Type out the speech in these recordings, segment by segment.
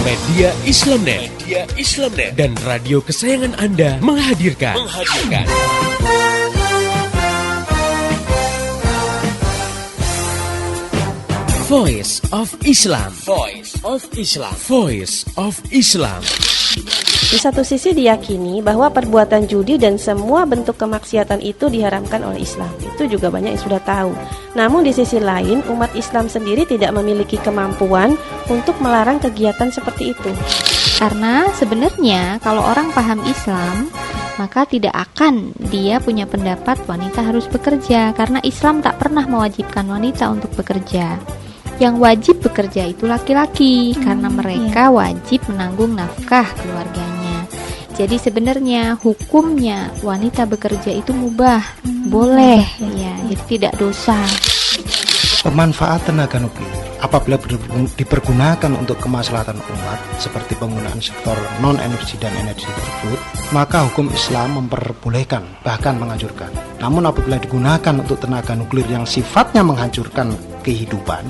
Media Islamnet dan radio kesayangan Anda menghadirkan Voice of Islam. Di satu sisi diyakini bahwa perbuatan judi dan semua bentuk kemaksiatan itu diharamkan oleh Islam. Itu juga banyak yang sudah tahu. Namun di sisi lain, umat Islam sendiri tidak memiliki kemampuan untuk melarang kegiatan seperti itu. Karena sebenarnya kalau orang paham Islam, maka tidak akan dia punya pendapat wanita harus bekerja, karena Islam tak pernah mewajibkan wanita untuk bekerja. Yang wajib bekerja itu laki-laki, karena mereka wajib menanggung nafkah keluarganya. Jadi sebenarnya hukumnya wanita bekerja itu mubah, boleh, ya, jadi tidak dosa. Pemanfaatan tenaga nuklir apabila dipergunakan untuk kemaslahatan umat seperti penggunaan sektor non-energi dan energi tersebut, maka hukum Islam memperbolehkan, bahkan menganjurkan. Namun apabila digunakan untuk tenaga nuklir yang sifatnya menghancurkan kehidupan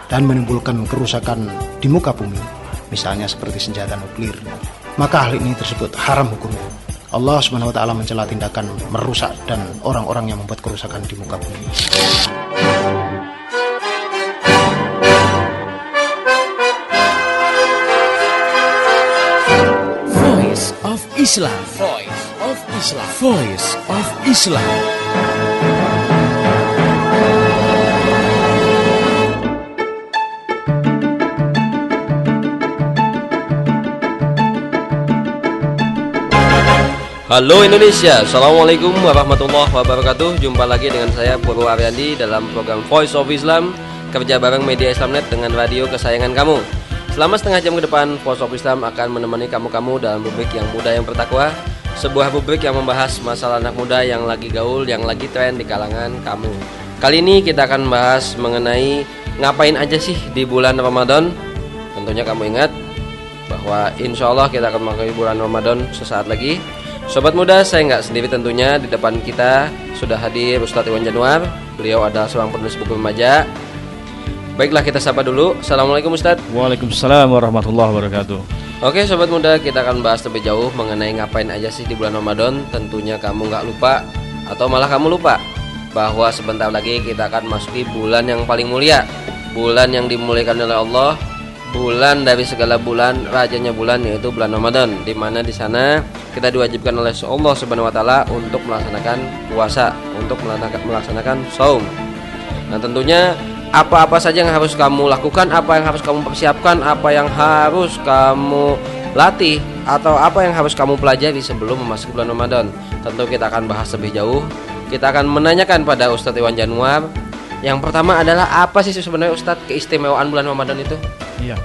dan menimbulkan kerusakan di muka bumi, misalnya seperti senjata nuklir, maka hal ini tersebut haram hukumnya. Allah Subhanahu wa taala mencela tindakan merusak dan orang-orang yang membuat kerusakan di muka bumi. Voice of Islam. Halo Indonesia, Assalamualaikum warahmatullahi wabarakatuh. Jumpa lagi dengan saya Purwo Aryandi dalam program Voice of Islam, kerja bareng Media Islamnet dengan radio kesayangan kamu. Selama setengah jam ke depan, Voice of Islam akan menemani kamu dalam rubrik yang muda yang bertakwa, sebuah rubrik yang membahas masalah anak muda yang lagi gaul, yang lagi tren di kalangan kamu. Kali ini kita akan bahas mengenai ngapain aja sih di bulan Ramadan. Tentunya kamu ingat bahwa insya Allah kita akan memasuki bulan Ramadan sesaat lagi. Sobat muda, saya nggak sendiri tentunya. Di depan kita sudah hadir Ustadz Iwan Januar. Beliau adalah seorang penulis buku remaja. Baiklah, kita sapa dulu. Assalamualaikum Ustadz. Waalaikumsalam warahmatullahi wabarakatuh. Oke sobat muda, kita akan bahas lebih jauh mengenai ngapain aja sih di bulan Ramadan. Tentunya kamu nggak lupa, atau malah kamu lupa, bahwa sebentar lagi kita akan masuki bulan yang paling mulia, bulan yang dimuliakan oleh Allah, bulan dari segala bulan, rajanya bulan, yaitu bulan Ramadan, di mana di sana kita diwajibkan oleh Allah Subhanahu wa taala untuk melaksanakan puasa, untuk melaksanakan saum. Nah, tentunya apa-apa saja yang harus kamu lakukan, apa yang harus kamu persiapkan, apa yang harus kamu latih, atau apa yang harus kamu pelajari sebelum memasuki bulan Ramadan. Tentu kita akan bahas lebih jauh. Kita akan menanyakan pada Ustadz Iwan Januar. Yang pertama adalah, apa sih sebenarnya Ustadz keistimewaan bulan Ramadan itu? Iya,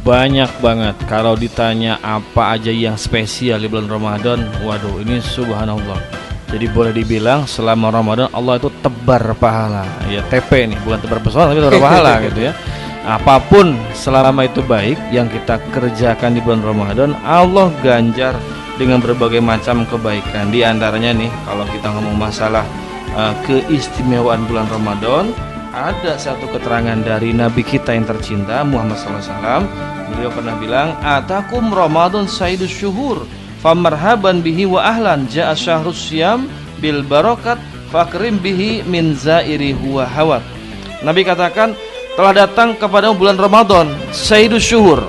banyak banget. Kalau ditanya apa aja yang spesial di bulan Ramadan, waduh, ini subhanallah. Jadi boleh dibilang selama Ramadan Allah itu tebar pahala. Ya, TP nih, bukan tebar pesona tapi tebar pahala gitu ya. Apapun selama itu baik yang kita kerjakan di bulan Ramadan, Allah ganjar dengan berbagai macam kebaikan. Di antaranya nih, kalau kita ngomong masalah keistimewaan bulan Ramadan, ada satu keterangan dari Nabi kita yang tercinta Muhammad SAW. Beliau pernah bilang, "Atakum Ramadan sayyidus syuhur, famarhaban bihi wa ahlan, ja'a syahrus syam bil barakat, fakrim bihi min zairi huwa hawat." Nabi katakan, telah datang kepada bulan Ramadan sayyidus syuhur.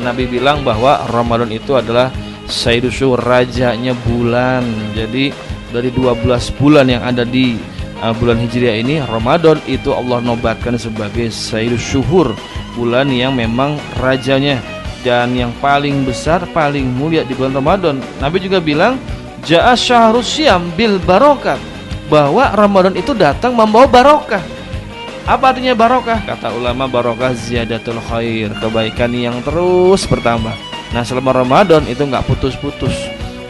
Nabi bilang bahwa Ramadan itu adalah sayyidus syuhur, rajanya bulan. Jadi dari 12 bulan yang ada di bulan Hijriah ini, Ramadan itu Allah nobatkan sebagai sayyidus syuhur, bulan yang memang rajanya dan yang paling besar, paling mulia di bulan Ramadan. Nabi juga bilang, ja'a syahrus syam bil barokat, bahwa Ramadan itu datang membawa barokah. Apa artinya barokah? Kata ulama, barokah ziyadatul khair, kebaikan yang terus bertambah. Nah, selama Ramadan itu nggak putus-putus.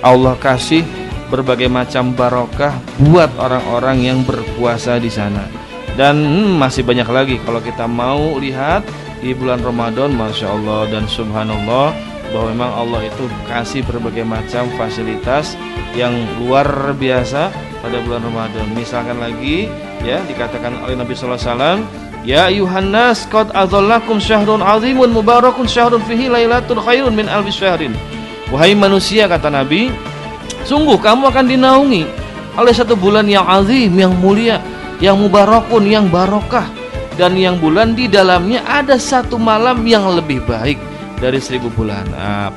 Allah kasih berbagai macam barokah buat orang-orang yang berpuasa di sana. Dan masih banyak lagi kalau kita mau lihat di bulan Ramadan, Masya Allah dan Subhanallah, bahwa memang Allah itu kasih berbagai macam fasilitas yang luar biasa pada bulan Ramadan. Misalkan lagi ya, dikatakan oleh Nabi SAW Ya ayuhan nas qad adzallakum syahrun azimun mubarakun syahrun fihi lailatul khairun min alfi syahrin. Wahai manusia, kata Nabi, sungguh kamu akan dinaungi oleh satu bulan yang azim, yang mulia, yang mubarakun, yang barokah, dan yang bulan di dalamnya ada satu malam yang lebih baik dari 1000 bulan.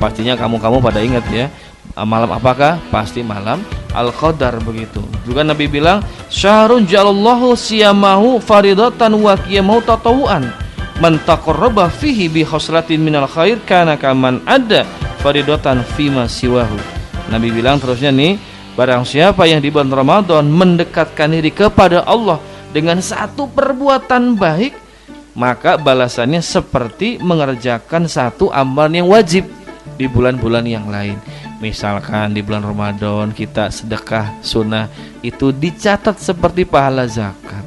Pastinya kamu pada ingat ya. Malam apakah? Pasti malam Al-Qadar begitu. Juga Nabi bilang, syahrun ja'alallahu siyamahu faridatan wa qiyamahu tatawuan. Man taqarraba fihi bi khoslatin minal khair kana kaman ada faridatan fima siwahu. Nabi bilang terusnya nih, barang siapa yang di bulan Ramadan mendekatkan diri kepada Allah dengan satu perbuatan baik, maka balasannya seperti mengerjakan satu amalan yang wajib di bulan-bulan yang lain. Misalkan di bulan Ramadan kita sedekah sunnah, itu dicatat seperti pahala zakat.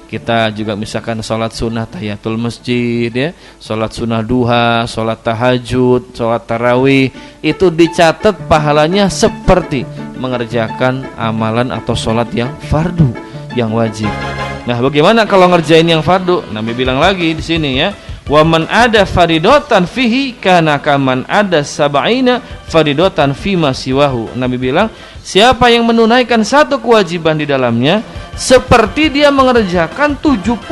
Kita juga misalkan sholat sunnah tahiyatul masjid ya, sholat sunnah duha, sholat tahajud, sholat tarawih, itu dicatat pahalanya seperti mengerjakan amalan atau sholat yang fardu, yang wajib. Nah, bagaimana kalau ngerjain yang fardu? Nabi bilang lagi di sini ya, wa man ada faridatan fihi kana kaman ada sab'ina faridatan fima siwahu. Nabi bilang, siapa yang menunaikan satu kewajiban di dalamnya seperti dia mengerjakan 70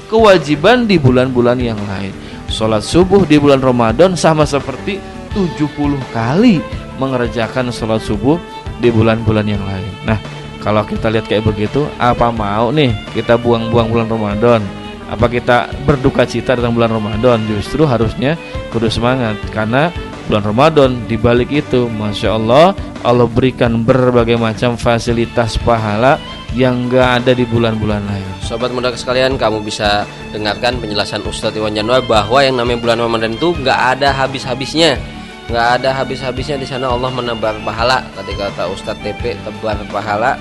kewajiban di bulan-bulan yang lain. Salat subuh di bulan Ramadan sama seperti 70 kali mengerjakan salat subuh di bulan-bulan yang lain. Nah, kalau kita lihat kayak begitu, apa mau nih kita buang-buang bulan Ramadan? Apa kita berduka cita tentang bulan Ramadan? Justru harusnya kudu semangat, karena bulan Ramadan dibalik itu, Masya Allah, Allah berikan berbagai macam fasilitas pahala yang gak ada di bulan-bulan lain. Sobat muda sekalian, kamu bisa dengarkan penjelasan Ustadz Iwan Januar bahwa yang namanya bulan Ramadan itu gak ada habis-habisnya. Gak ada habis-habisnya di sana Allah menebar pahala. Tadi kata Ustadz TP, tebar pahala.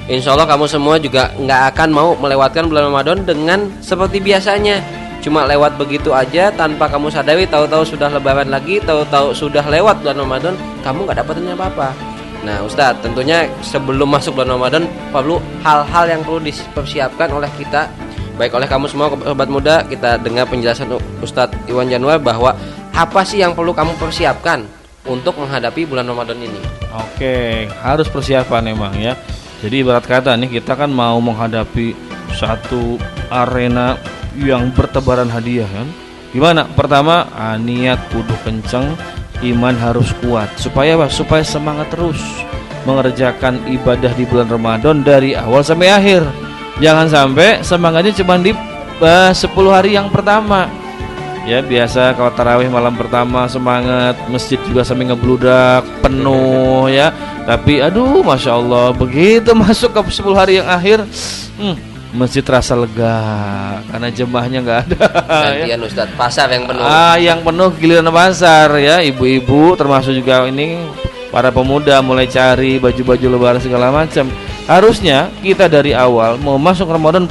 Insya Allah kamu semua juga nggak akan mau melewatkan bulan Ramadan dengan seperti biasanya, cuma lewat begitu aja tanpa kamu sadari. Tahu-tahu sudah lebaran lagi, tahu-tahu sudah lewat bulan Ramadan, kamu nggak dapetin apa-apa. Nah Ustadz, tentunya sebelum masuk bulan Ramadan perlu hal-hal yang perlu dipersiapkan oleh kita, baik oleh kamu semua sobat muda. Kita dengar penjelasan Ustadz Iwan Januar bahwa apa sih yang perlu kamu persiapkan untuk menghadapi bulan Ramadan ini. Oke, harus persiapan emang ya. Jadi ibarat kata nih, kita kan mau menghadapi satu arena yang bertebaran hadiah kan. Gimana? Pertama, niat kudu kenceng, iman harus kuat. Supaya apa? Supaya semangat terus mengerjakan ibadah di bulan Ramadan dari awal sampai akhir. Jangan sampai semangatnya cuma di 10 hari yang pertama. Ya biasa kalau tarawih malam pertama semangat, masjid juga sampai ngebludak penuh ya. Tapi aduh Masya Allah, begitu masuk ke 10 hari yang akhir, masjid terasa lega karena jemaahnya nggak ada. Gantian ya. Ustadz, pasar yang penuh. Yang penuh giliran pasar ya, ibu-ibu termasuk juga ini para pemuda mulai cari baju-baju lebaran segala macam. Harusnya kita dari awal mau masuk Ramadan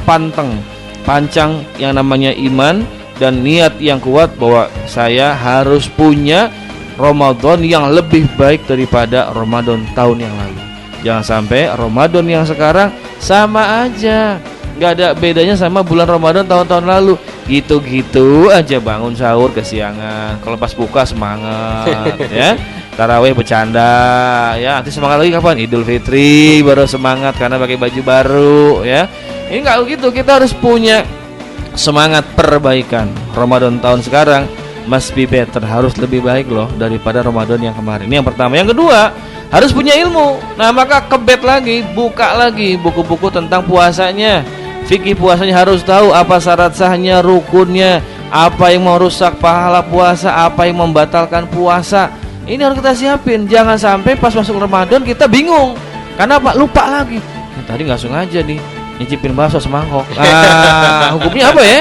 pancang yang namanya iman dan niat yang kuat bahwa saya harus punya Ramadan yang lebih baik daripada Ramadan tahun yang lalu. Jangan sampai Ramadan yang sekarang sama aja, nggak ada bedanya sama bulan Ramadan tahun-tahun lalu. Gitu-gitu aja, bangun sahur kesiangan, kalau pas buka semangat ya, tarawih bercanda ya, nanti semangat lagi kapan? Idul Fitri baru semangat karena pakai baju baru ya. Ini nggak begitu, kita harus punya semangat perbaikan. Ramadan tahun sekarang must be better, harus lebih baik loh daripada Ramadan yang kemarin. Ini yang pertama. Yang kedua, harus punya ilmu. Nah maka kebet lagi, buka lagi buku-buku tentang puasanya, fikih puasanya, harus tahu apa syarat sahnya, rukunnya, apa yang merusak pahala puasa, apa yang membatalkan puasa. Ini harus kita siapin. Jangan sampai pas masuk Ramadan kita bingung. Karena apa? Lupa lagi. Tadi nggak sengaja nih nyicipin bakso semangkok. Hukumnya apa ya?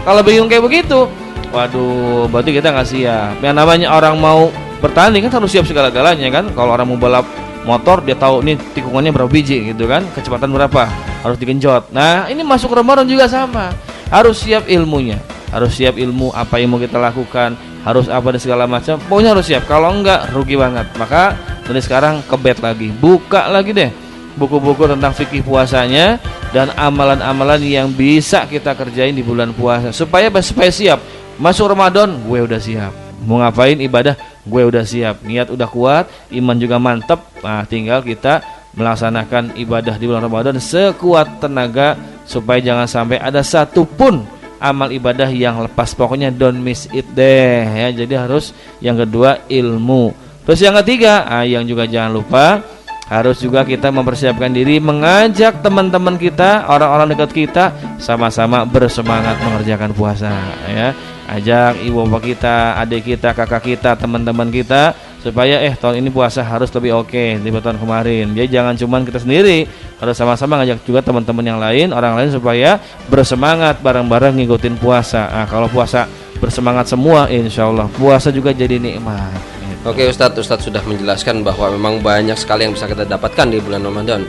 Kalau bingung kayak begitu, waduh, berarti kita nggak siap. Yang namanya orang mau bertanding kan harus siap segala-galanya kan. Kalau orang mau balap motor, dia tahu nih tikungannya berapa biji gitu kan, kecepatan berapa, harus digenjot. Nah ini masuk Ramadan juga sama, harus siap ilmunya, harus siap ilmu apa yang mau kita lakukan, harus apa dan segala macam. Pokoknya harus siap. Kalau enggak rugi banget. Maka dari sekarang kebet lagi, buka lagi deh buku-buku tentang fikih puasanya dan amalan-amalan yang bisa kita kerjain di bulan puasa supaya siap. Masuk Ramadan, gue udah siap. Mau ngapain ibadah, gue udah siap. Niat udah kuat, iman juga mantep. Nah, tinggal kita melaksanakan ibadah di bulan Ramadan sekuat tenaga supaya jangan sampai ada satupun amal ibadah yang lepas. Pokoknya don't miss it deh ya. Jadi harus yang kedua ilmu. Terus yang ketiga, yang juga jangan lupa harus juga kita mempersiapkan diri mengajak teman-teman kita, orang-orang dekat kita sama-sama bersemangat mengerjakan puasa ya. Ajak ibu bapak kita, adik kita, kakak kita, teman-teman kita supaya tahun ini puasa harus lebih oke daripada tahun kemarin. Jadi jangan cuma kita sendiri, harus sama-sama ngajak juga teman-teman yang lain, orang lain supaya bersemangat bareng-bareng ngikutin puasa. Nah, kalau puasa bersemangat semua, insya Allah puasa juga jadi nikmat. Oke Ustadz sudah menjelaskan bahwa memang banyak sekali yang bisa kita dapatkan di bulan Ramadan.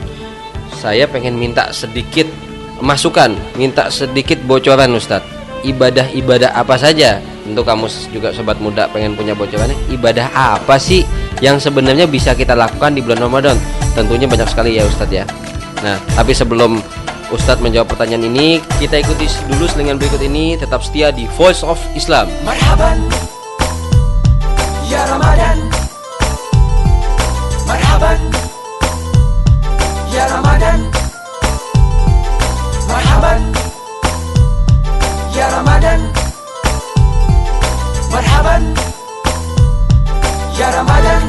Saya pengen minta sedikit masukan, minta sedikit bocoran Ustadz. Ibadah-ibadah apa saja? Tentu kamu juga sobat muda pengen punya bocorannya. Ibadah apa sih yang sebenarnya bisa kita lakukan di bulan Ramadan? Tentunya banyak sekali ya Ustadz ya. Nah, tapi sebelum Ustadz menjawab pertanyaan ini, kita ikuti dulu selingan berikut ini. Tetap setia di Voice of Islam. Marhaban ya Ramadan, marhaban ya Ramadan, marhaban ya Ramadan, marhaban ya Ramadan.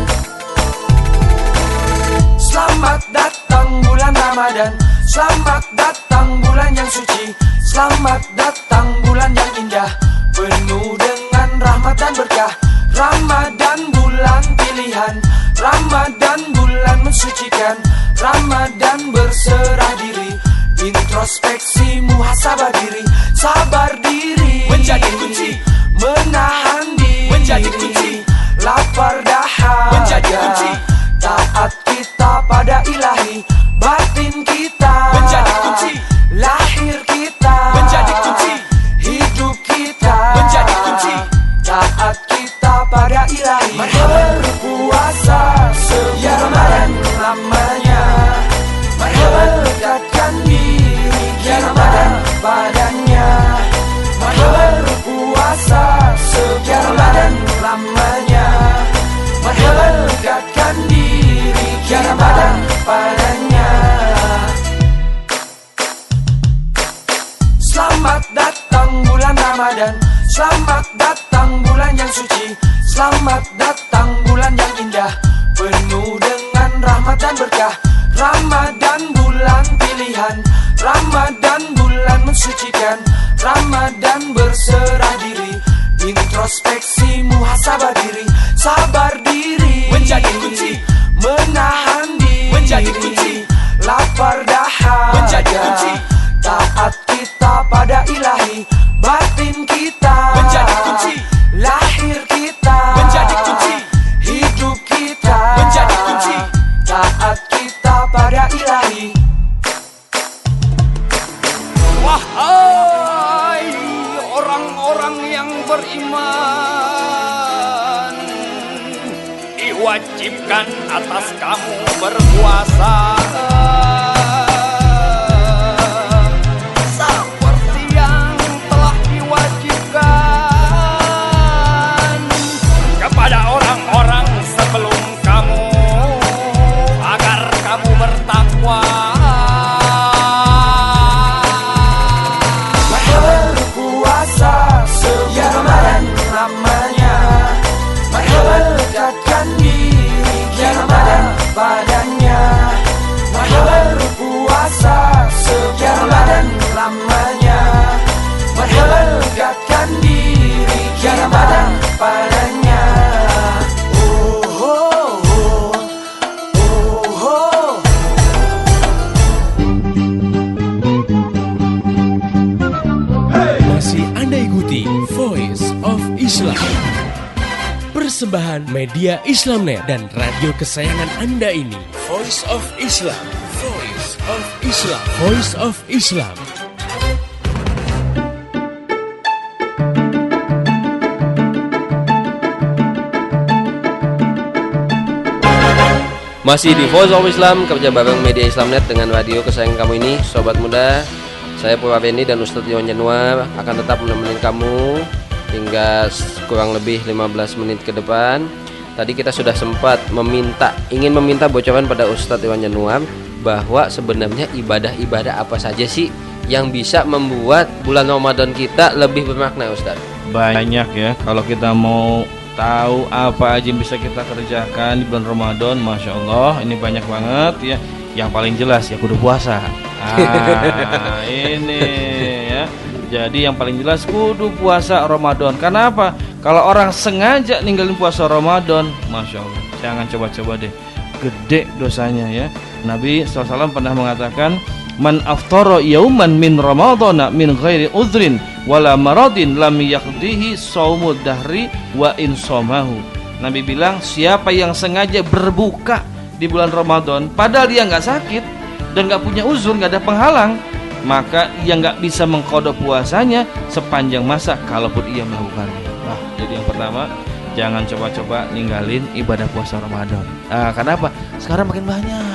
Selamat datang bulan Ramadan, selamat datang bulan yang suci, selamat datang bulan yang indah, penuh dengan rahmat dan berkah. Ramadan bulan pilihan, Ramadan bulan mensucikan, Ramadan berserah diri, introspeksi muhasabah diri, sabar diri menjadi kunci, menahan diri menjadi kunci, lapar dahaga menjadi kunci, taat kita pada ilahi, batin kita menjadi kunci, lahir kita menjadi kunci, hidup kita menjadi kunci, taat kita pada ilahi, berpuasa ya Ramadan namanya, merdekatkan diri kita badannya, berpuasa ya Ramadan namanya, merdekatkan diri kita badannya. Selamat datang bulan Ramadan, selamat datang bulan yang suci, selamat datang bulan yang indah, penuh dengan rahmat dan berkah. Ramadan bulan pilihan, Ramadan bulan mensucikan, Ramadan berserah diri, introspeksi muhasabah diri, sabar diri menjadi kunci, menahan diri menjadi kunci, lapar dahaga menjadi kunci, taat kita pada ilahi, batin kita menjadi kunci, lahir kita menjadi kunci, hidup kita menjadi kunci, taat kita pada ilahi. Wahai orang-orang yang beriman, diwajibkan atas kamu berpuasa seperti yang telah diwajibkan kepada orang-orang sebelum kamu, agar kamu bertakwa. Berpuasa ya Ramadan namanya, merdekatkan diri kita badannya, berpuasa ya Ramadan namanya, merdekatkan diri kita badannya. Masih Anda ikuti Voice of Islam, persembahan media Islamnet dan radio kesayangan Anda ini. Voice of Islam, Voice of Islam, Voice of Islam. Masih di Voice of Islam, kerja bareng media Islamnet dengan radio kesayangan kamu ini, Sobat Muda. Saya Purwabendi dan Ustadz Iwan Januar akan tetap menemani kamu hingga kurang lebih 15 menit ke depan. Tadi kita sudah sempat ingin meminta bocoran pada Ustadz Iwan Januar bahwa sebenarnya ibadah-ibadah apa saja sih yang bisa membuat bulan Ramadan kita lebih bermakna, Ustadz? Banyak ya, kalau kita mau tahu apa aja yang bisa kita kerjakan di bulan Ramadan, Masya Allah, ini banyak banget ya. Yang paling jelas ya kudu puasa. Ini ya. Jadi yang paling jelas kudu puasa Ramadan. Karena apa? Kalau orang sengaja ninggalin puasa Ramadan, Masya Allah, jangan coba-coba deh, gede dosanya ya. Nabi SAW pernah mengatakan, man aftara yauman min ramadhana min ghairi udhrin wala maradin lam yaqdihi shaumud dahri wa in shamahu. Nabi bilang, siapa yang sengaja berbuka di bulan Ramadan padahal dia nggak sakit dan nggak punya uzur, nggak ada penghalang, maka ia nggak bisa mengqada puasanya sepanjang masa kalaupun ia melakukannya. Nah, jadi yang pertama, jangan coba-coba ninggalin ibadah puasa Ramadan. Kenapa? Sekarang makin banyak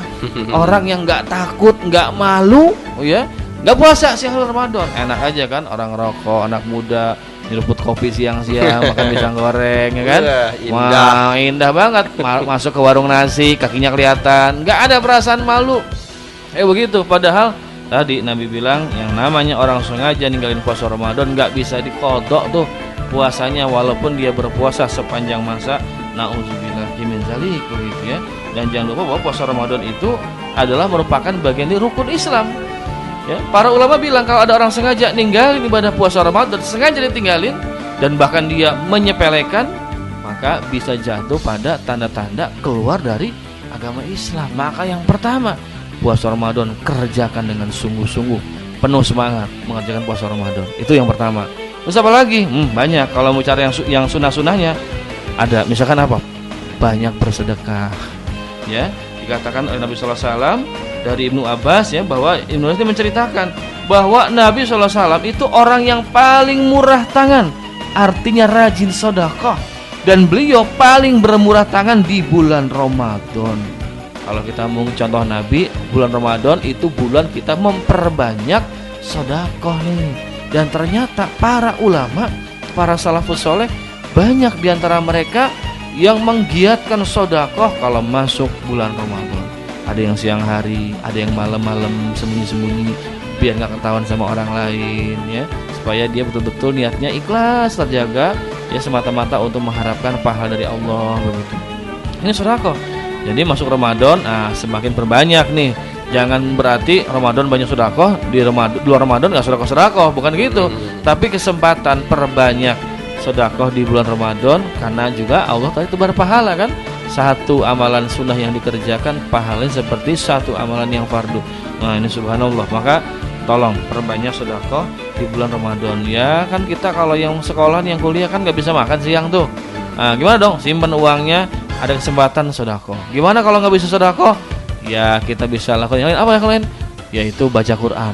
orang yang nggak takut, nggak malu, ya, nggak puasa siang Ramadan. Enak aja kan, orang rokok, anak muda nyeruput kopi siang-siang, makan pisang goreng, ya kan? Wah, indah banget. Masuk ke warung nasi, kakinya kelihatan, nggak ada perasaan malu. Begitu. Padahal tadi Nabi bilang, yang namanya orang sengaja ninggalin puasa Ramadan nggak bisa dikodok tuh puasanya walaupun dia berpuasa sepanjang masa. Nauzubillah min dzalik, begitu ya. Dan jangan lupa bahwa puasa Ramadan itu adalah merupakan bagian dari rukun Islam. Ya, para ulama bilang kalau ada orang sengaja ninggalin ibadah puasa Ramadan, sengaja ditinggalin dan bahkan dia menyepelekan, maka bisa jatuh pada tanda-tanda keluar dari agama Islam. Maka yang pertama, puasa Ramadan kerjakan dengan sungguh-sungguh, penuh semangat mengerjakan puasa Ramadan. Itu yang pertama. Terus apa lagi? Banyak. Kalau mau cari yang sunah-sunahnya, ada misalkan apa? Banyak bersedekah. Ya, dikatakan oleh Nabi SAW dari Ibnu Abbas ya, bahwa Ibnu Abbas menceritakan bahwa Nabi SAW itu orang yang paling murah tangan, artinya rajin sedekah, dan beliau paling bermurah tangan di bulan Ramadan. Kalau kita mau contoh Nabi, bulan Ramadan itu bulan kita memperbanyak sedekah nih. Dan ternyata para ulama, para salafus soleh, banyak diantara mereka yang menggiatkan sedekah kalau masuk bulan Ramadan. Ada yang siang hari, ada yang malam-malam sembunyi-sembunyi biar nggak ketahuan sama orang lain ya, supaya dia betul-betul niatnya ikhlas, terjaga ya, semata-mata untuk mengharapkan pahala dari Allah, begitu. Ini sedekah. Jadi masuk Ramadan, semakin perbanyak nih. Jangan berarti Ramadan banyak sedekah, di luar Ramadan nggak sedekah, bukan gitu. Tapi kesempatan perbanyak sedekah di bulan Ramadan, karena juga Allah tadi itu berpahala kan. Satu amalan sunnah yang dikerjakan pahalanya seperti satu amalan yang fardu. Nah, ini subhanallah. Maka tolong perbanyak sedekah di bulan Ramadan ya. Kan kita kalau yang sekolah, yang kuliah kan nggak bisa makan siang tuh. Gimana dong? Simpan uangnya, ada kesempatan sedekah. Gimana kalau nggak bisa sedekah? Ya kita bisa lakukan yang lain. Apa yang lain? Yaitu baca Quran.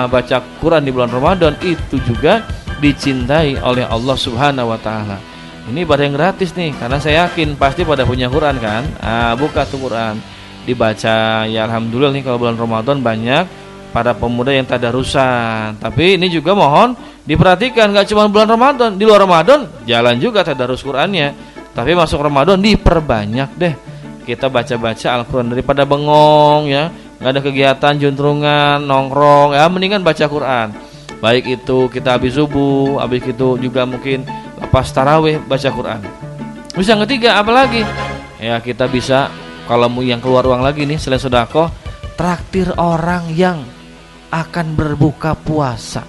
Baca Quran di bulan Ramadan itu juga dicintai oleh Allah Subhanahu wa taala. Ini ibadah yang gratis nih, karena saya yakin pasti pada punya Quran kan. Buka tuh Quran, dibaca. Ya alhamdulillah nih kalau bulan Ramadan banyak para pemuda yang tadarusan. Tapi ini juga mohon diperhatikan, nggak cuma bulan Ramadan, di luar Ramadan jalan juga tadarus Qurannya. Tapi masuk Ramadan diperbanyak deh kita baca-baca Al-Quran daripada bengong ya, nggak ada kegiatan, juntrungan, nongkrong ya, mendingan baca Quran. Baik itu kita habis subuh, habis itu juga mungkin lepas tarawih baca Quran. Terus yang ketiga apa lagi? Ya kita bisa, kalau mau yang keluar uang lagi nih selain sedekah, traktir orang yang akan berbuka puasa.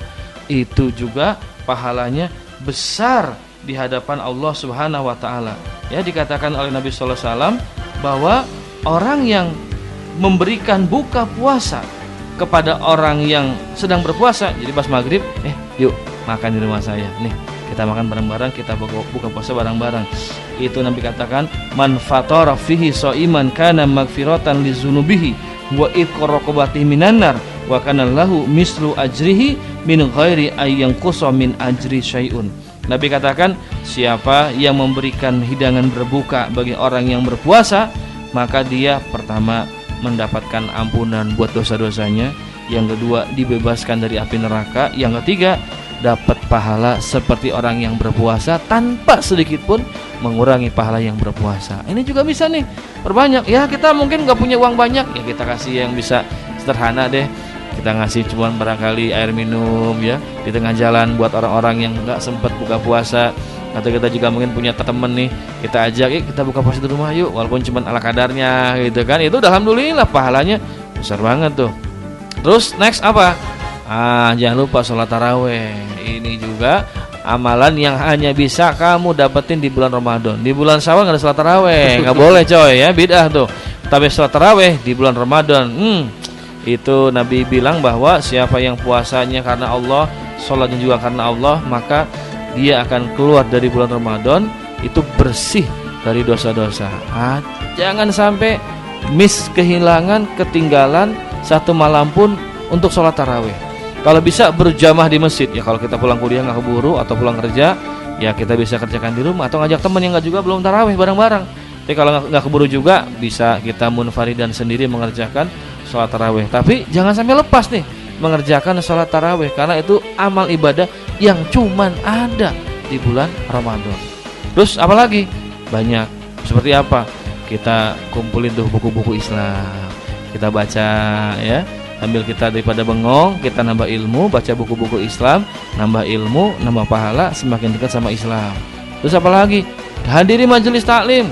Itu juga pahalanya besar di hadapan Allah Subhanahu wa taala. Ya dikatakan oleh Nabi sallallahu alaihi wasallam bahwa orang yang memberikan buka puasa kepada orang yang sedang berpuasa, jadi pas maghrib, yuk makan di rumah saya nih, kita makan bareng-bareng, kita buka puasa bareng-bareng. Itu Nabi katakan, man fatara fihi shaiman kana magfiratan lizunubihi wa iqraqabatihi minan nar wa kana lahu mislu ajrihi min ghairi ayyanqusa min ajri syai'un. Nabi katakan, siapa yang memberikan hidangan berbuka bagi orang yang berpuasa, maka dia pertama mendapatkan ampunan buat dosa-dosanya, yang kedua dibebaskan dari api neraka, yang ketiga dapat pahala seperti orang yang berpuasa tanpa sedikit pun mengurangi pahala yang berpuasa. Ini juga bisa nih perbanyak. Ya kita mungkin nggak punya uang banyak, ya kita kasih yang bisa sederhana deh. Kita ngasih cuman barangkali air minum ya di tengah jalan buat orang-orang yang nggak sempat buka puasa. Atau kita juga mungkin punya temen nih, kita ajak, kita buka puasa di rumah yuk, walaupun cuman ala kadarnya gitu kan. Itu udah alhamdulillah pahalanya besar banget tuh. Terus next apa? Jangan lupa sholat taraweh. Ini juga amalan yang hanya bisa kamu dapetin di bulan Ramadan. Di bulan Syawal nggak ada sholat taraweh, nggak boleh coy ya, bid'ah tuh. Tapi sholat taraweh di bulan Ramadan, itu Nabi bilang bahwa siapa yang puasanya karena Allah, sholatnya juga karena Allah, maka dia akan keluar dari bulan Ramadan itu bersih dari dosa-dosa. Jangan sampai kehilangan, ketinggalan satu malam pun untuk sholat taraweh. Kalau bisa berjamaah di masjid ya, kalau kita pulang kuliah nggak keburu atau pulang kerja ya kita bisa kerjakan di rumah atau ngajak teman yang nggak juga belum taraweh bareng-bareng. Tapi kalau nggak keburu juga bisa kita munfaridan sendiri mengerjakan sholat taraweh. Tapi jangan sampai lepas nih mengerjakan sholat taraweh, karena itu amal ibadah yang cuman ada di bulan Ramadan. Terus apalagi banyak, seperti apa? Kita kumpulin tuh buku-buku Islam, kita baca ya. Sambil kita daripada bengong, kita nambah ilmu, baca buku-buku Islam, nambah ilmu, nambah pahala, semakin dekat sama Islam. Terus apa lagi? Hadiri majelis taklim.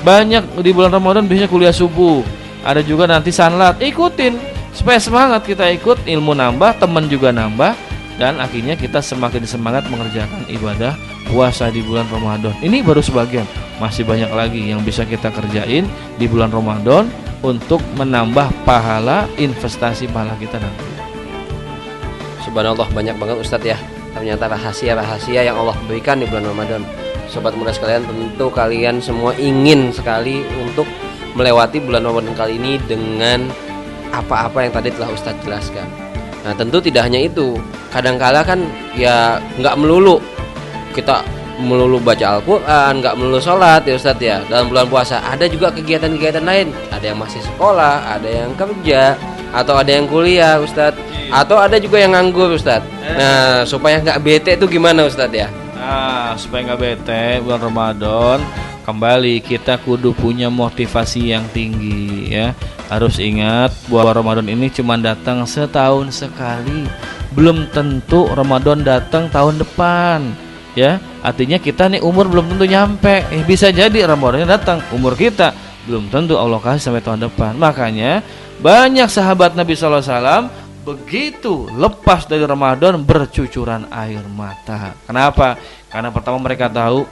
Banyak di bulan Ramadan biasanya kuliah subuh. Ada juga nanti sanlat, ikutin supaya semangat, kita ikut, ilmu nambah, teman juga nambah, dan akhirnya kita semakin semangat mengerjakan ibadah puasa di bulan Ramadan. Ini baru sebagian, masih banyak lagi yang bisa kita kerjain di bulan Ramadan untuk menambah pahala, investasi pahala kita nanti. Subhanallah, banyak banget Ustadz ya, ternyata rahasia-rahasia yang Allah berikan di bulan Ramadan. Sobat muda sekalian, tentu kalian semua ingin sekali untuk melewati bulan Ramadan kali ini dengan apa-apa yang tadi telah Ustadz jelaskan. Nah tentu tidak hanya itu, kadangkala kan ya nggak melulu kita baca Al-Quran, nggak melulu sholat ya Ustadz ya. Dalam bulan puasa ada juga kegiatan-kegiatan lain. Ada yang masih sekolah, ada yang kerja, atau ada yang kuliah Ustadz, atau ada juga yang nganggur Ustadz. Nah supaya nggak bete itu gimana Ustadz ya? Nah supaya nggak bete bulan Ramadan, kembali kita kudu punya motivasi yang tinggi ya. Harus ingat bahwa Ramadan ini cuma datang setahun sekali. Belum tentu Ramadan datang tahun depan ya. Artinya kita nih umur belum tentu nyampe. Bisa jadi Ramadannya datang, umur kita belum tentu Allah kasih sampai tahun depan. Makanya banyak sahabat Nabi SAW begitu lepas dari Ramadan bercucuran air mata. Kenapa? Karena pertama mereka tahu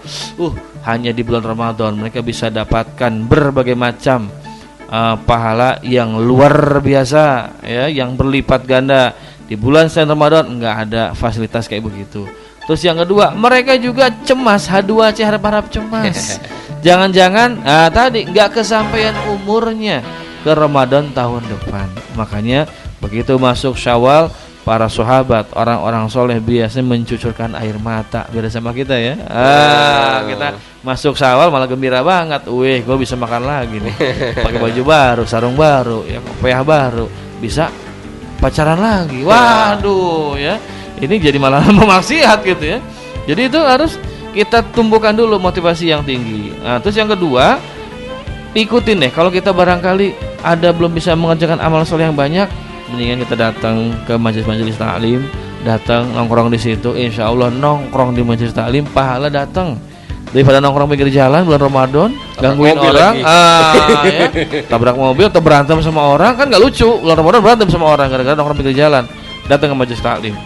hanya di bulan Ramadan mereka bisa dapatkan berbagai macam pahala yang luar biasa ya, yang berlipat ganda. Di bulan selain Ramadan enggak ada fasilitas kayak begitu. Terus yang kedua, mereka juga cemas, H2C, harap-harap cemas. Jangan-jangan tadi enggak kesampaian umurnya ke Ramadan tahun depan. Makanya begitu masuk Syawal, para sahabat, orang-orang soleh biasanya mencucurkan air mata. Beda sama kita ya. Kita masuk Syawal malah gembira banget. Wih, gue bisa makan lagi nih. Pakai baju baru, sarung baru, ya, kopiah baru, bisa pacaran lagi. Waduh, ya. Ini jadi malah memaksiat gitu ya. Jadi itu harus kita tumbuhkan dulu motivasi yang tinggi. Nah, terus yang kedua, ikutin deh. Kalau kita barangkali ada belum bisa mengerjakan amal soleh yang banyak, mendingan kita datang ke majelis-majelis taklim, datang nongkrong di situ. Insya Allah nongkrong di majelis taklim pahala datang. Daripada nongkrong pinggir jalan bulan Ramadan, gangguin orang, ya, tabrak mobil atau berantem sama orang, kan nggak lucu. Bulan Ramadan berantem sama orang gara-gara nongkrong pinggir jalan. Datang ke majelis taklim.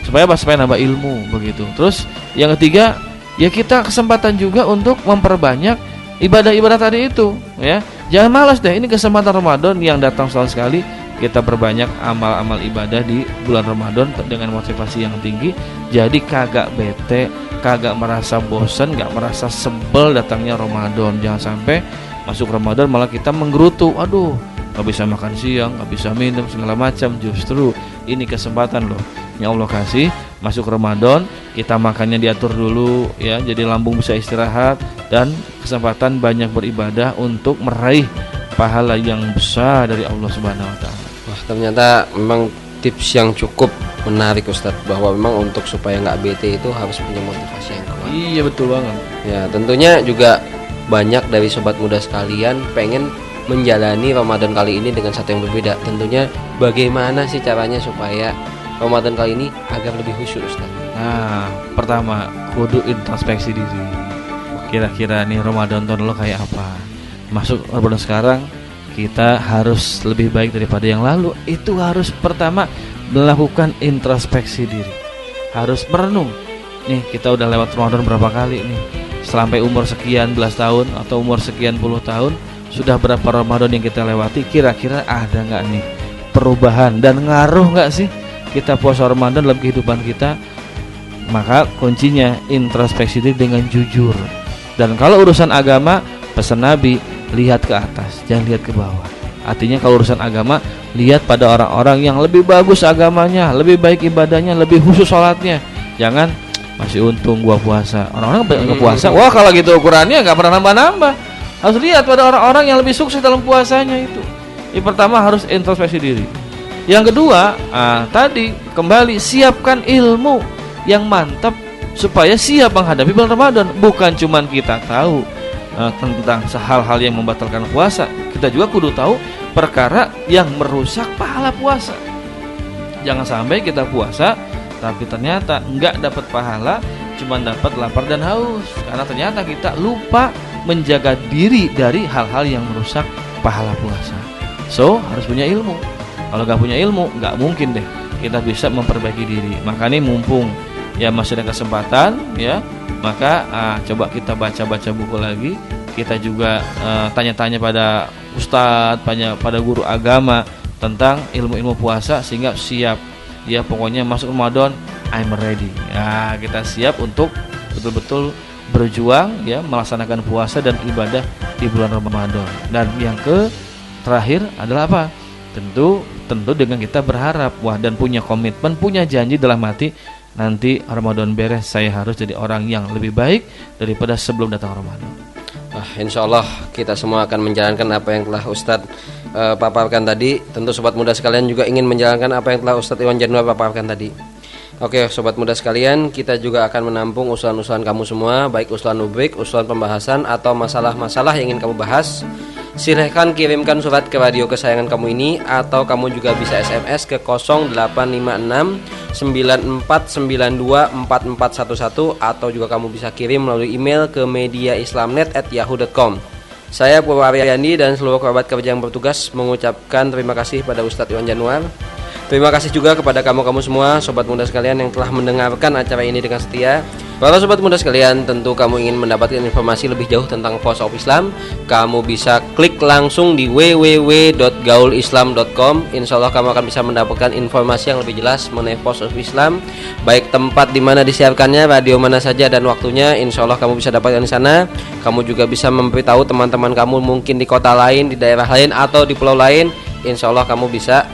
Supaya nambah ilmu begitu. Terus yang ketiga, ya kita kesempatan juga untuk memperbanyak ibadah-ibadah tadi itu ya. Jangan malas deh, ini kesempatan Ramadan yang datang setahun sekali. Kita perbanyak amal-amal ibadah di bulan Ramadan dengan motivasi yang tinggi. Jadi kagak bete, kagak merasa bosan, gak merasa sebel datangnya Ramadan. Jangan sampai masuk Ramadan malah kita menggerutu. Aduh, gak bisa makan siang, gak bisa minum segala macam. Justru ini kesempatan loh yang Allah kasih. Masuk Ramadan kita makannya diatur dulu ya, jadi lambung bisa istirahat dan kesempatan banyak beribadah untuk meraih pahala yang besar dari Allah Subhanahu wa taala. Wah, ternyata memang tips yang cukup menarik Ustadz, bahwa memang untuk supaya nggak bete itu harus punya motivasi yang kuat. Iya, betul banget. Ya, tentunya juga banyak dari sobat muda sekalian pengen menjalani Ramadan kali ini dengan satu yang berbeda. Tentunya bagaimana sih caranya supaya Ramadan kali ini agar lebih khusyuk Ustaz? Nah, pertama kudu introspeksi diri. Kira-kira nih Ramadan tahun lalu kayak apa? Masuk Ramadan sekarang kita harus lebih baik daripada yang lalu. Itu harus pertama melakukan introspeksi diri. Harus merenung. Nih, kita udah lewat Ramadan berapa kali nih? Sampai umur sekian belas tahun atau umur sekian puluh tahun, sudah berapa Ramadan yang kita lewati? Kira-kira ada nggak nih perubahan dan ngaruh nggak sih kita puasa Ramadan dalam kehidupan kita? Maka kuncinya introspeksi diri dengan jujur. Dan kalau urusan agama, pesan Nabi, lihat ke atas, jangan lihat ke bawah. Artinya kalau urusan agama, lihat pada orang-orang yang lebih bagus agamanya, lebih baik ibadahnya, lebih khusus sholatnya. Jangan masih untung gua puasa, orang-orang nggak puasa. Wah, kalau gitu ukurannya nggak pernah nambah-nambah. Harus lihat pada orang-orang yang lebih sukses dalam puasanya itu. Yang pertama harus introspeksi diri. Yang kedua, tadi kembali siapkan ilmu yang mantap supaya siap menghadapi bulan Ramadan. Bukan cuman kita tahu tentang hal-hal yang membatalkan puasa, kita juga kudu tahu perkara yang merusak pahala puasa. Jangan sampai kita puasa tapi ternyata nggak dapat pahala, cuma dapat lapar dan haus, karena ternyata kita lupa menjaga diri dari hal-hal yang merusak pahala puasa. So, harus punya ilmu. Kalau nggak punya ilmu, nggak mungkin deh kita bisa memperbaiki diri. Makanya mumpung ya masih ada kesempatan ya, maka coba kita baca-baca buku lagi. Kita juga tanya-tanya pada ustadz, pada guru agama tentang ilmu-ilmu puasa sehingga siap. Ya pokoknya masuk Ramadan, I'm ready. Ya, kita siap untuk betul-betul berjuang ya melaksanakan puasa dan ibadah di bulan Ramadan. Dan yang terakhir adalah apa? Tentu dengan kita berharap dan punya komitmen, punya janji dalam hati, nanti Ramadan beres saya harus jadi orang yang lebih baik daripada sebelum datang Ramadan. Insya Allah kita semua akan menjalankan apa yang telah Ustadz paparkan tadi. Tentu sobat muda sekalian juga ingin menjalankan apa yang telah Ustadz Iwan Januar paparkan tadi. Oke, sobat muda sekalian, kita juga akan menampung usulan-usulan kamu semua, baik usulan rubrik, usulan pembahasan atau masalah-masalah yang ingin kamu bahas. Silahkan kirimkan surat ke radio kesayangan kamu ini, atau kamu juga bisa SMS ke 0856 9492 4411, atau juga kamu bisa kirim melalui email ke mediaislamnet@yahoo.com. Saya Purwaryandi dan seluruh kerabat kerja yang bertugas mengucapkan terima kasih pada Ustadz Iwan Januar. Terima kasih juga kepada kamu semua sobat muda sekalian yang telah mendengarkan acara ini dengan setia. Para sobat muda sekalian, tentu kamu ingin mendapatkan informasi lebih jauh tentang Voice of Islam, kamu bisa klik langsung di www.gaulislam.com. Insya Allah kamu akan bisa mendapatkan informasi yang lebih jelas mengenai Voice of Islam, baik tempat di mana disiarkannya, radio mana saja dan waktunya. Insya Allah kamu bisa dapatkan di sana. Kamu juga bisa memberitahu teman-teman kamu mungkin di kota lain, di daerah lain atau di pulau lain. Insya Allah kamu bisa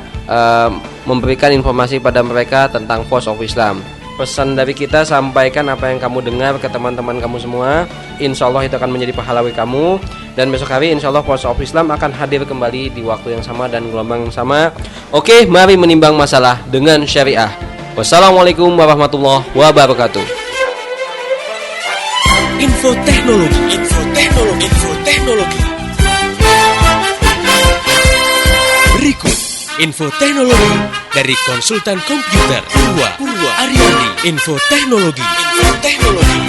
memberikan informasi pada mereka tentang Voice of Islam. Pesan dari kita, sampaikan apa yang kamu dengar ke teman-teman kamu semua. Insya Allah itu akan menjadi pahlawi kamu. Dan besok hari insya Allah Voice of Islam akan hadir kembali di waktu yang sama dan gelombang yang sama. Oke, mari menimbang masalah dengan syariah. Wassalamualaikum warahmatullahi wabarakatuh. Info teknologi. Berikut info teknologi dari konsultan komputer Purwa Aryandi. Info teknologi.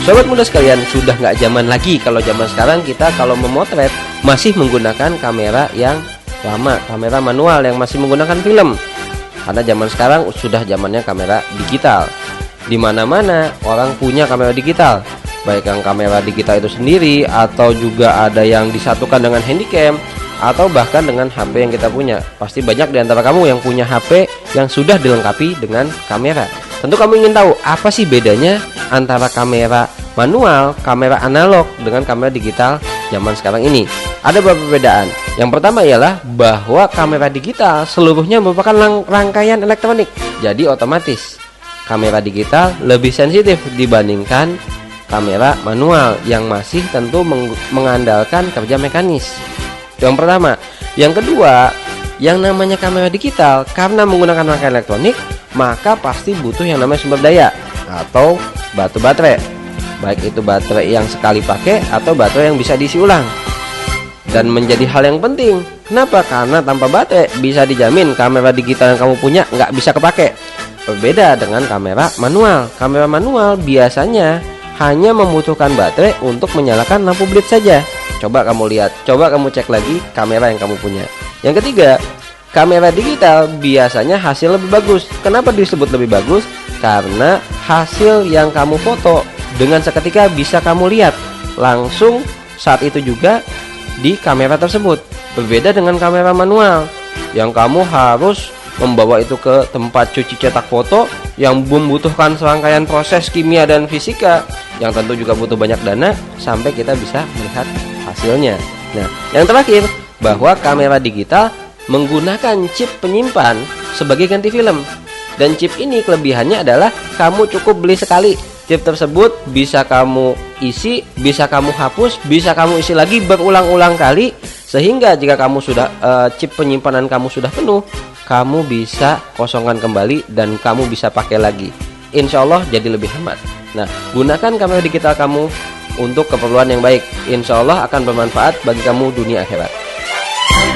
Sobat muda sekalian, sudah nggak zaman lagi. Kalau zaman sekarang kita kalau memotret masih menggunakan kamera yang lama, kamera manual yang masih menggunakan film. Karena zaman sekarang sudah zamannya kamera digital. Di mana-mana orang punya kamera digital. Baik yang kamera digital itu sendiri, atau juga ada yang disatukan dengan handycam, atau bahkan dengan HP yang kita punya. Pasti banyak di antara kamu yang punya HP yang sudah dilengkapi dengan kamera. Tentu kamu ingin tahu apa sih bedanya antara kamera manual, kamera analog dengan kamera digital zaman sekarang ini. Ada beberapa perbedaan. Yang pertama ialah bahwa kamera digital seluruhnya merupakan rangkaian elektronik. Jadi otomatis kamera digital lebih sensitif dibandingkan kamera manual yang masih tentu mengandalkan kerja mekanis. Yang pertama. Yang kedua, yang namanya kamera digital karena menggunakan rangkaian elektronik, maka pasti butuh yang namanya sumber daya atau baterai. Baik itu baterai yang sekali pakai atau baterai yang bisa diisi ulang. Dan menjadi hal yang penting. Kenapa? Karena tanpa baterai bisa dijamin kamera digital yang kamu punya nggak bisa kepake. Berbeda dengan kamera manual. Kamera manual biasanya hanya membutuhkan baterai untuk menyalakan lampu blitz saja. Coba kamu lihat, coba kamu cek lagi kamera yang kamu punya. Yang ketiga, kamera digital biasanya hasil lebih bagus. Kenapa disebut lebih bagus? Karena hasil yang kamu foto dengan seketika bisa kamu lihat langsung saat itu juga di kamera tersebut. Berbeda dengan kamera manual yang kamu harus membawa itu ke tempat cuci cetak foto yang membutuhkan serangkaian proses kimia dan fisika yang tentu juga butuh banyak dana sampai kita bisa melihat hasilnya. Nah, yang terakhir, bahwa kamera digital menggunakan chip penyimpan sebagai ganti film. Dan chip ini kelebihannya adalah kamu cukup beli sekali. Chip tersebut bisa kamu isi, bisa kamu hapus, bisa kamu isi lagi berulang-ulang kali, sehingga jika kamu sudah chip penyimpanan kamu sudah penuh, kamu bisa kosongkan kembali dan kamu bisa pakai lagi. Insya Allah jadi lebih hemat. Nah, gunakan kamera digital kamu untuk keperluan yang baik. Insya Allah akan bermanfaat bagi kamu dunia akhirat.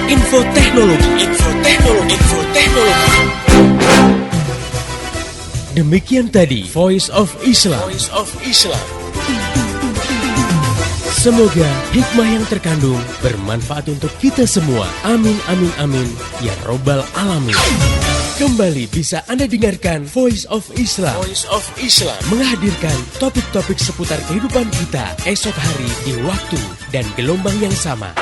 Info teknologi. Demikian tadi Voice of Islam. Semoga hikmah yang terkandung bermanfaat untuk kita semua. Amin amin amin ya robbal alamin. Kembali bisa Anda dengarkan Voice of Islam. Menghadirkan topik-topik seputar kehidupan kita esok hari di waktu dan gelombang yang sama.